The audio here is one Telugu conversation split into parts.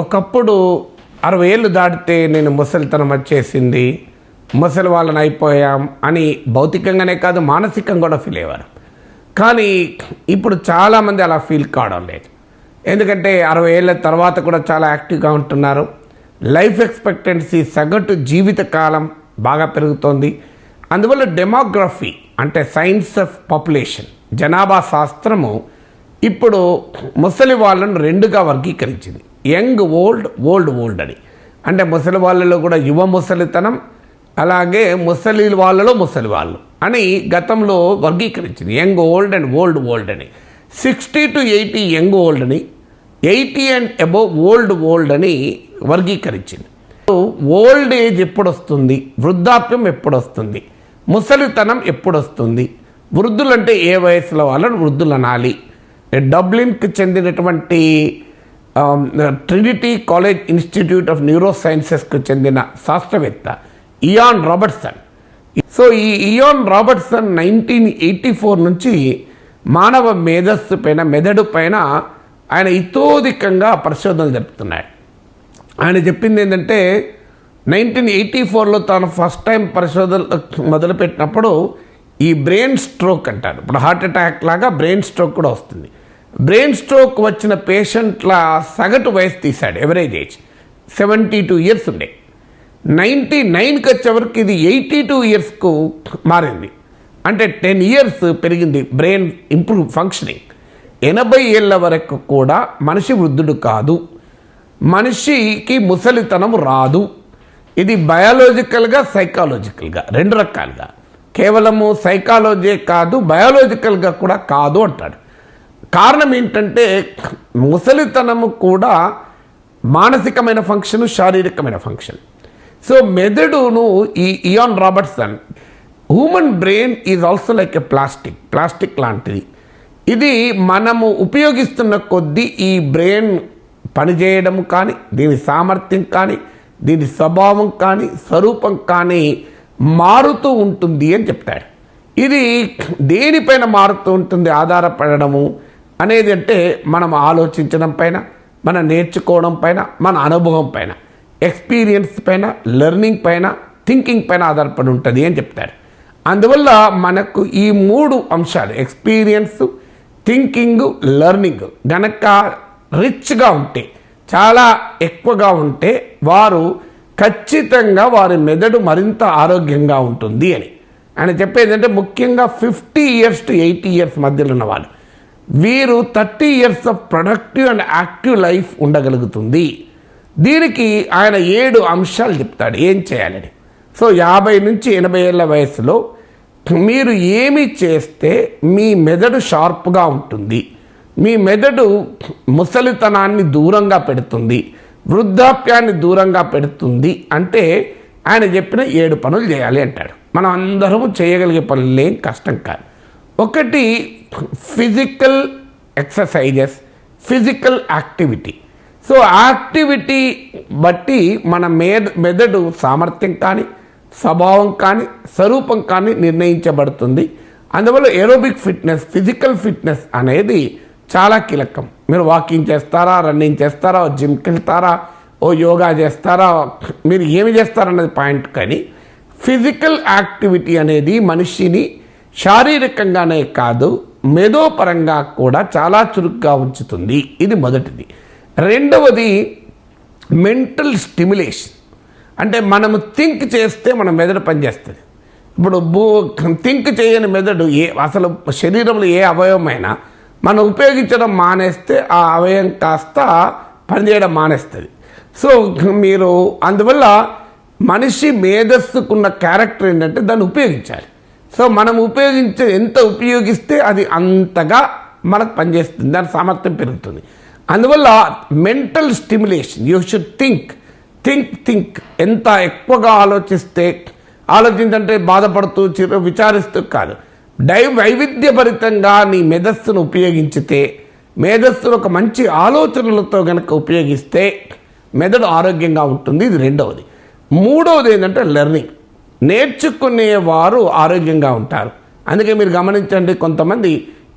ఒకప్పుడు 60 ఏళ్ళు దాటితే నేను ముసలితనం వచ్చేసింది, ముసలి వాళ్ళని అయిపోయాం అని భౌతికంగానే కాదు మానసికంగా కూడా ఫీల్ అయ్యేవారు. కానీ ఇప్పుడు చాలామంది అలా ఫీల్ కావడం లేదు. ఎందుకంటే 60 ఏళ్ళ తర్వాత కూడా చాలా యాక్టివ్గా ఉంటున్నారు. లైఫ్ ఎక్స్పెక్టెన్సీ సగటు జీవితకాలం బాగా పెరుగుతోంది. అందువల్ల డెమోగ్రఫీ అంటే సైన్స్ ఆఫ్ పాపులేషన్ జనాభా శాస్త్రము ఇప్పుడు ముసలి వాళ్ళను రెండుగా వర్గీకరించింది. యంగ్ ఓల్డ్, ఓల్డ్ ఓల్డ్ అని. అంటే ముసలి వాళ్ళలో కూడా యువ ముసలితనం, అలాగే ముసలి వాళ్ళలో ముసలి వాళ్ళు అని గతంలో వర్గీకరించింది. Young old and old old అని. 60 to 80 యంగ్ ఓల్డ్ అని, 80 అండ్ అబోవ్ ఓల్డ్ ఓల్డ్ అని వర్గీకరించింది. ఓల్డ్ ఏజ్ ఎప్పుడు వస్తుంది, వృద్ధాప్యం ఎప్పుడు వస్తుంది, ముసలితనం ఎప్పుడు వస్తుంది, వృద్ధులంటే ఏ వయసులో వాళ్ళని వృద్ధులు అనాలి. డబ్లిన్కి చెందినటువంటి ట్రినిటీ కాలేజ్ ఇన్స్టిట్యూట్ ఆఫ్ న్యూరో సైన్సెస్కు చెందిన శాస్త్రవేత్త ఇయాన్ రాబర్ట్సన్. సో ఈ ఇయాన్ రాబర్ట్సన్ 1984 నుంచి మానవ మేధస్సు పైన, మెదడు పైన ఆయన ఇతోధికంగా పరిశోధనలు జరుపుతున్నాడు. ఆయన చెప్పింది ఏంటంటే 1984లో తాను ఫస్ట్ టైం పరిశోధన మొదలుపెట్టినప్పుడు ఈ బ్రెయిన్ స్ట్రోక్ అంటారు. ఇప్పుడు హార్ట్ అటాక్ లాగా బ్రెయిన్ స్ట్రోక్ కూడా వస్తుంది. బ్రెయిన్ స్ట్రోక్ వచ్చిన పేషెంట్ల సగటు వయసు తీశాడు. ఎవరేజ్ ఏజ్ 72 years ఉండే. 99కి వచ్చేవరకు ఇది 82 yearsకు మారింది. అంటే 10 years పెరిగింది బ్రెయిన్ ఇంప్రూవ్ ఫంక్షనింగ్. 80 ఏళ్ళ వరకు కూడా మనిషి వృద్ధుడు కాదు, మనిషికి ముసలితనం రాదు. ఇది బయాలజికల్గా, సైకాలజికల్గా రెండు రకాలుగా. కేవలము సైకాలజీ కాదు, బయాలజికల్గా కూడా కాదు అంటాడు. కారణం ఏంటంటే ముసలితనము కూడా మానసికమైన ఫంక్షన్, శారీరకమైన ఫంక్షన్. సో మెదడును ఈ Ian Robertson, human brain is also like a plastic లాంటిది. ఇది మనము ఉపయోగిస్తున్న కొద్దీ ఈ బ్రెయిన్ పనిచేయడం కానీ, దీని సామర్థ్యం కానీ, దీని స్వభావం కానీ, స్వరూపం కానీ మారుతూ ఉంటుంది అని చెప్తాడు. ఇది దేనిపైన మారుతూ ఉంటుంది ఆధారపడము అనేది అంటే మనం ఆలోచించడం పైన, మనం నేర్చుకోవడం పైన, మన అనుభవం పైన, ఎక్స్పీరియన్స్ పైన, లెర్నింగ్ పైన, థింకింగ్ పైన ఆధారపడి ఉంటుంది అని చెప్తారు. అందువల్ల మనకు ఈ 3 అంశాలు ఎక్స్పీరియన్స్, థింకింగ్, లెర్నింగ్ గనక రిచ్గా ఉంటే, చాలా ఎక్కువగా ఉంటే వారు ఖచ్చితంగా వారి మెదడు మరింత ఆరోగ్యంగా ఉంటుంది అని ఆయన చెప్పేది. అంటే ముఖ్యంగా 50 years to 80 years మధ్యలో ఉన్న వాళ్ళు, వీరు 30 years of productive and active life ఉండగలుగుతుంది. దీనికి ఆయన 7 అంశాలు చెప్తాడు ఏం చేయాలని. సో 50 నుంచి 80 ఏళ్ళ వయసులో మీరు ఏమి చేస్తే మీ మెదడు షార్ప్గా ఉంటుంది, మీ మెదడు ముసలితనాన్ని దూరంగా పెడుతుంది, వృద్ధాప్యాన్ని దూరంగా పెడుతుంది అంటే ఆయన చెప్పిన 7 పనులు చేయాలి అంటాడు. మనం అందరము చేయగలిగే పనులు ఏం కష్టం కాదు. ఒకటి physical exercises, physical activity. So activity బట్టి మన మెదడు సామర్థ్యం కానీ, స్వభావం కానీ, స్వరూపం కానీ నిర్ణయించబడుతుంది. అందువల్ల ఏరోబిక్ ఫిట్నెస్, ఫిజికల్ ఫిట్నెస్ అనేది చాలా కీలకం. మీరు వాకింగ్ చేస్తారా, రన్నింగ్ చేస్తారా, జిమ్కి వెళ్తారా, ఓ యోగా చేస్తారా, మీరు ఏమి చేస్తారన్నది పాయింట్. కానీ ఫిజికల్ యాక్టివిటీ అనేది మనిషిని శారీరకంగానే కాదు మేధోపరంగా కూడా చాలా చురుగ్గా ఉంచుతుంది. ఇది మొదటిది. రెండవది మెంటల్ స్టిమ్యులేషన్. అంటే మనము థింక్ చేస్తే మన మెదడు పనిచేస్తుంది. ఇప్పుడు థింక్ చేయని మెదడు అసలు శరీరంలో ఏ అవయవమైనా మనం ఉపయోగించడం మానేస్తే ఆ అవయవం కాస్త పనిచేయడం మానేస్తుంది. సో మీరు అందువల్ల మనిషి మేధస్సుకున్న క్యారెక్టర్ ఏంటంటే దాన్ని ఉపయోగించాలి. సో మనం ఎంత ఉపయోగిస్తే అది అంతగా మనకు పనిచేస్తుంది, దాని సామర్థ్యం పెరుగుతుంది. అందువల్ల mental stimulation, you should think. ఎంత ఎక్కువగా ఆలోచించంటే బాధపడుతూ విచారిస్తూ కాదు, వైవిధ్యభరితంగా నీ మేధస్సును ఉపయోగించితే, మేధస్సును ఒక మంచి ఆలోచనలతో కనుక ఉపయోగిస్తే మెదడు ఆరోగ్యంగా ఉంటుంది. ఇది రెండవది. మూడవది ఏంటంటే లెర్నింగ్. నేర్చుకునేవారు ఆరోగ్యంగా ఉంటారు. అందుకే మీరు గమనించండి, కొంతమంది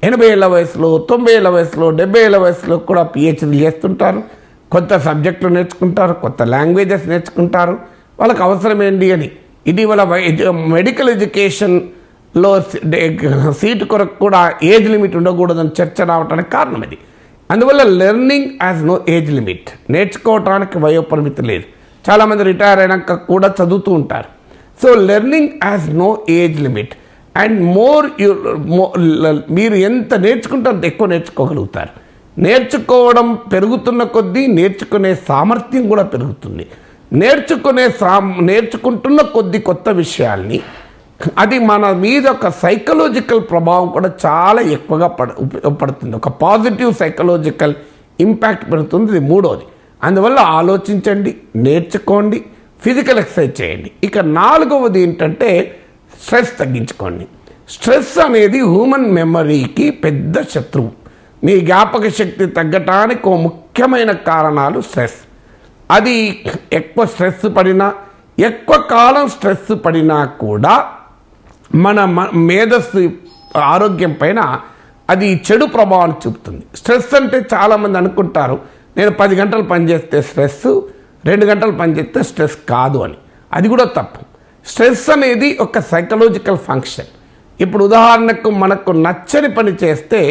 80 ఏళ్ళ వయసులో, 90 ఏళ్ళ వయసులో, 70 ఏళ్ళ వయసులో కూడా పిహెచ్డీలు చేస్తుంటారు. కొత్త సబ్జెక్టులు నేర్చుకుంటారు, కొత్త లాంగ్వేజెస్ నేర్చుకుంటారు, వాళ్ళకి అవసరం ఏంటి అని. ఇటీవల మెడికల్ ఎడ్యుకేషన్లో సీటు కొరకు కూడా ఏజ్ లిమిట్ ఉండకూడదని చర్చ రావడానికి కారణం ఇది. అందువల్ల learning has no age limit, నేర్చుకోవటానికి వయోపరిమితి లేదు. చాలామంది రిటైర్ అయినాక కూడా చదువుతూ ఉంటారు. So learning has no age limit and మీరు ఎంత నేర్చుకుంటే అంత ఎక్కువ నేర్చుకోగలుగుతారు. నేర్చుకోవడం పెరుగుతున్న కొద్దీ నేర్చుకునే సామర్థ్యం కూడా పెరుగుతుంది. నేర్చుకుంటున్న కొద్ది కొత్త విషయాల్ని అది మన మీద ఒక సైకలాజికల్ ప్రభావం కూడా చాలా ఎక్కువగా పడుతుంది. ఒక పాజిటివ్ సైకలాజికల్ ఇంపాక్ట్ పెడుతుంది. ఇది మూడోది. అందువల్ల ఆలోచించండి, నేర్చుకోండి, ఫిజికల్ ఎక్సర్సైజ్ చేయండి. ఇక నాలుగవది ఏంటంటే స్ట్రెస్ తగ్గించుకోండి. స్ట్రెస్ అనేది హ్యూమన్ మెమరీకి పెద్ద శత్రువు. మీ జ్ఞాపక శక్తి తగ్గటానికి ఒక ముఖ్యమైన కారణాలు స్ట్రెస్. అది ఎక్కువ స్ట్రెస్ పడినా, ఎక్కువ కాలం స్ట్రెస్ పడినా కూడా మన మేధస్సు ఆరోగ్యం పైన అది చెడు ప్రభావాన్ని చూపుతుంది. స్ట్రెస్ అంటే చాలామంది అనుకుంటారు నేను 10 గంటలు పనిచేస్తే స్ట్రెస్, 2 గంటలు పనిచేస్తే స్ట్రెస్ కాదు అని. అది కూడా తప్పు. స్ట్రెస్ అనేది ఒక సైకలాజికల్ ఫంక్షన్. ఇప్పుడు ఉదాహరణకు మనకు నచ్చని పని చేస్తే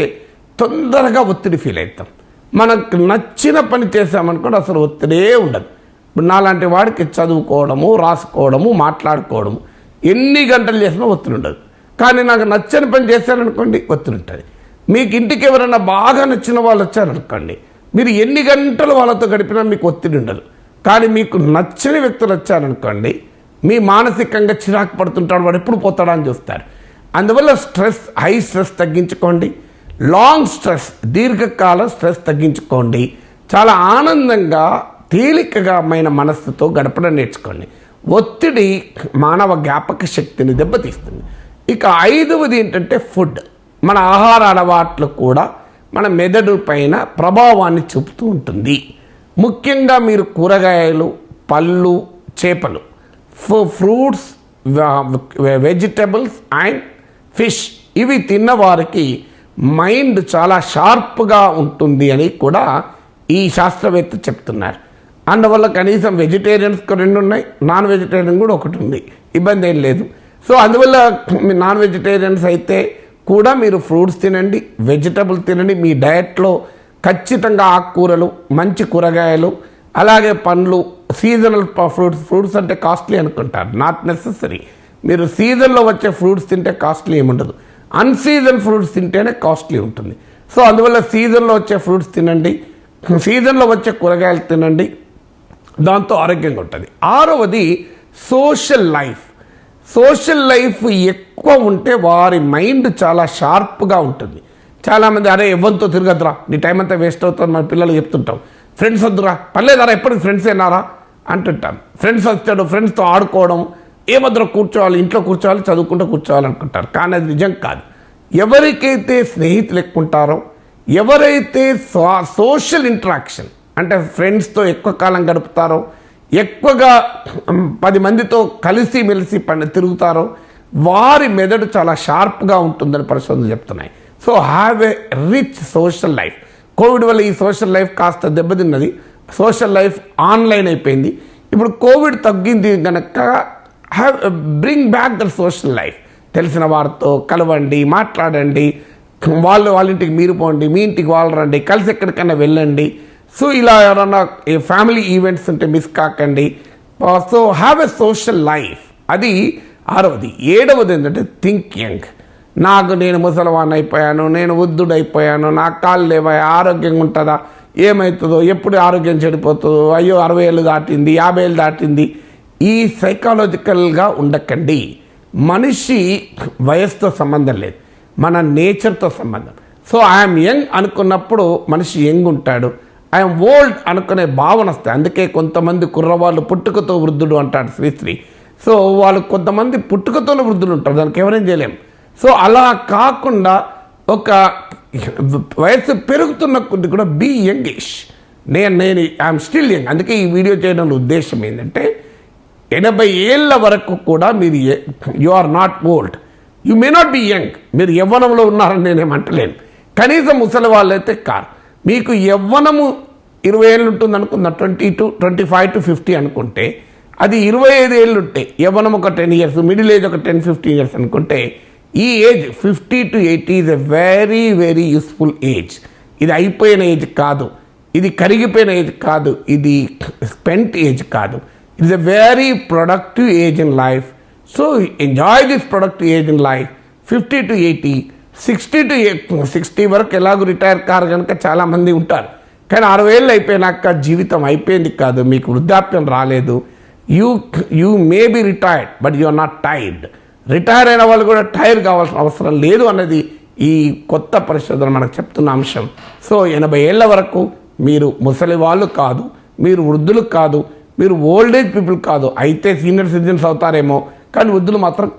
తొందరగా ఒత్తిడి ఫీల్ అవుతాం. మనకు నచ్చిన పని చేసామనుకోండి అసలు ఒత్తిడే ఉండదు. ఇప్పుడు నాలాంటి వాడికి చదువుకోవడము, రాసుకోవడము, మాట్లాడుకోవడము ఎన్ని గంటలు చేసినా ఒత్తిడి ఉండదు. కానీ నాకు నచ్చని పని చేశారనుకోండి ఒత్తిడి ఉంటుంది. మీకు ఇంటికి ఎవరైనా బాగా నచ్చిన వాళ్ళు వచ్చారనుకోండి, మీరు ఎన్ని గంటలు వాళ్ళతో గడిపినా మీకు ఒత్తిడి ఉండదు. కానీ మీకు నచ్చని వ్యక్తులు వచ్చారనుకోండి, మీ మానసికంగా చిరాకు పడుతుంటాడు, వాడు ఎప్పుడు పోతాడా అని చూస్తారు. అందువల్ల హై స్ట్రెస్ తగ్గించుకోండి. లాంగ్ స్ట్రెస్, దీర్ఘకాల స్ట్రెస్ తగ్గించుకోండి. చాలా ఆనందంగా తేలికమైన మనస్సుతో గడపడం నేర్చుకోండి. ఒత్తిడి మానవ జ్ఞాపక శక్తిని దెబ్బతీస్తుంది. ఇక ఐదవది ఏంటంటే ఫుడ్. మన ఆహార అలవాట్లు కూడా మన మెదడు పైన ప్రభావాన్ని చూపుతూ ఉంటుంది. ముఖ్యంగా మీరు కూరగాయలు, పళ్ళు, చేపలు, ఫ్రూట్స్, వెజిటబుల్స్ అండ్ ఫిష్ ఇవి తిన్న వారికి మైండ్ చాలా షార్ప్గా ఉంటుంది అని కూడా ఈ శాస్త్రవేత్త చెప్తున్నారు. అందువల్ల కనీసం వెజిటేరియన్స్కి 2 ఉన్నాయి, నాన్ వెజిటేరియన్ కూడా 1 ఉంది, ఇబ్బంది ఏం లేదు. సో అందువల్ల నాన్ వెజిటేరియన్స్ అయితే కూడా మీరు ఫ్రూట్స్ తినండి, వెజిటబుల్ తినండి. మీ డయట్లో ఖచ్చితంగా ఆకుకూరలు, మంచి కూరగాయలు, అలాగే పండ్లు, సీజనల్ ఫ్రూట్స్ అంటే కాస్ట్లీ అనుకుంటారు, నాట్ నెసెసరీ. మీరు సీజన్లో వచ్చే ఫ్రూట్స్ తింటే కాస్ట్లీ ఏముండదు. అన్సీజన్ ఫ్రూట్స్ తింటేనే కాస్ట్లీ ఉంటుంది. సో అందువల్ల సీజన్లో వచ్చే ఫ్రూట్స్ తినండి, సీజన్లో వచ్చే కూరగాయలు తినండి, దాంతో ఆరోగ్యంగా ఉంటుంది. ఆరవది సోషల్ లైఫ్. సోషల్ లైఫ్ ఎక్కువ ఉంటే వారి మైండ్ చాలా షార్ప్గా ఉంటుంది. చాలామంది అరే ఎవరితో తిరగద్దురా, నీ టైం అంతా వేస్ట్ అవుతుంది మన పిల్లలు చెప్తుంటాం. ఫ్రెండ్స్ వద్దురా, పర్లేదారా ఎప్పటికి ఫ్రెండ్స్ ఏనారా అంటుంటాం. ఫ్రెండ్స్ వచ్చాడు, ఫ్రెండ్స్తో ఆడుకోవడం, ఏమద్దురా కూర్చోవాలి, ఇంట్లో కూర్చోవాలి, చదువుకుంటూ కూర్చోవాలి అనుకుంటారు. కానీ అది నిజం కాదు. ఎవరికైతే స్నేహితులు ఎక్కువ ఉంటారో, ఎవరైతే సోషల్ ఇంటరాక్షన్ అంటే ఫ్రెండ్స్తో ఎక్కువ కాలం గడుపుతారో, ఎక్కువగా 10 మందితో కలిసి మెలిసి తిరుగుతారో వారి మెదడు చాలా షార్ప్గా ఉంటుందని పరిశోధనలు చెప్తున్నాయి. So have a rich social life. Covid వల్ల ఈ సోషల్ లైఫ్ కాస్త దెబ్బతిన్నది. సోషల్ లైఫ్ ఆన్లైన్ అయిపోయింది. ఇప్పుడు కోవిడ్ తగ్గింది కనుక bring back the social life. తెలిసిన వారితో కలవండి, మాట్లాడండి, వాళ్ళ ఇంటికి మీరు పోండి, మీ ఇంటికి వాళ్ళు రండి, కలిసి ఎక్కడికైనా వెళ్ళండి. సో ఇలా ఎవరన్నా ఫ్యామిలీ ఈవెంట్స్ ఉంటే మిస్ కాకండి. So have a social life. అది ఆరవది. ఏడవది ఏంటంటే థింక్ యంగ్. నేను ముసలివాణ్ణి అయిపోయాను, నేను వృద్ధుడైపోయాను, నా కాళ్ళు లేవా, ఆరోగ్యంగా ఉంటుందా, ఏమవుతుందో, ఎప్పుడు ఆరోగ్యం చెడిపోతుందో, అయ్యో 60 ఏళ్ళు దాటింది, 50 ఏళ్ళు దాటింది, ఈ సైకాలజికల్గా ఉండకండి. మనిషి వయసుతో సంబంధం లేదు, మన నేచర్తో సంబంధం. సో ఐఎమ్ యంగ్ అనుకున్నప్పుడు మనిషి యంగ్ ఉంటాడు, ఐఎమ్ ఓల్డ్ అనుకునే భావన వస్తాయి. అందుకే కొంతమంది కుర్రవాళ్ళు పుట్టుకతో వృద్ధుడు అంటాడు శ్రీశ్రీ. సో వాళ్ళు కొంతమంది పుట్టుకతోనే వృద్ధులు ఉంటారు, దానికి ఎవరేం చేయలేం. సో అలా కాకుండా ఒక వయసు పెరుగుతున్న కొద్ది కూడా బీ యంగిష్. నేను ఐఎమ్ స్టిల్ యంగ్. అందుకే ఈ వీడియో చేయడం ఉద్దేశం ఏంటంటే 80 ఏళ్ళ వరకు కూడా మీరు you are not old, you may not be young. మీరు యవ్వనంలో ఉన్నారని నేనేమంటలేను, కనీసం ముసలి వాళ్ళైతే కాదు. మీకు యవ్వనము 20 ఏళ్ళు ఉంటుంది అనుకుందాం, 25 to 50 అనుకుంటే, అది 25 ఏళ్ళు ఉంటే, యవ్వనం ఒక 10 years, మిడిల్ ఏజ్ ఒక 10-15 years అనుకుంటే, ఈ age 50 to 80 is a very very useful age. ఇది అయిపోయిన ఏజ్ కాదు, ఇది కరిగిపోయిన ఏజ్ కాదు, ఇది స్పెంట్ ఏజ్ కాదు. It's a very productive age in life. So enjoy this productive age in life. 50 to 80, 60 to 60 వరకు ఎలాగో రిటైర్ కారు కనుక చాలామంది ఉంటారు. కానీ 60 ఏళ్ళు అయిపోయినాక జీవితం అయిపోయింది కాదు, మీకు వృద్ధాప్యం రాలేదు. You may be retired but you are not tired. Retire అయిన వాళ్ళు కూడా టైర్ కావాల్సిన అవసరం లేదు అన్నది ఈ కొత్త పరిశోధన మనకు చెప్తున్న అంశం. సో 80 ఏళ్ల వరకు మీరు ముసలి వాళ్ళు కాదు, మీరు వృద్ధులు కాదు, మీరు ఓల్డ్ ఏజ్ పీపుల్ కాదు. అయితే సీనియర్ సిటిజన్స్ అవుతారేమో, కానీ వృద్ధులు మాత్రం కాదు.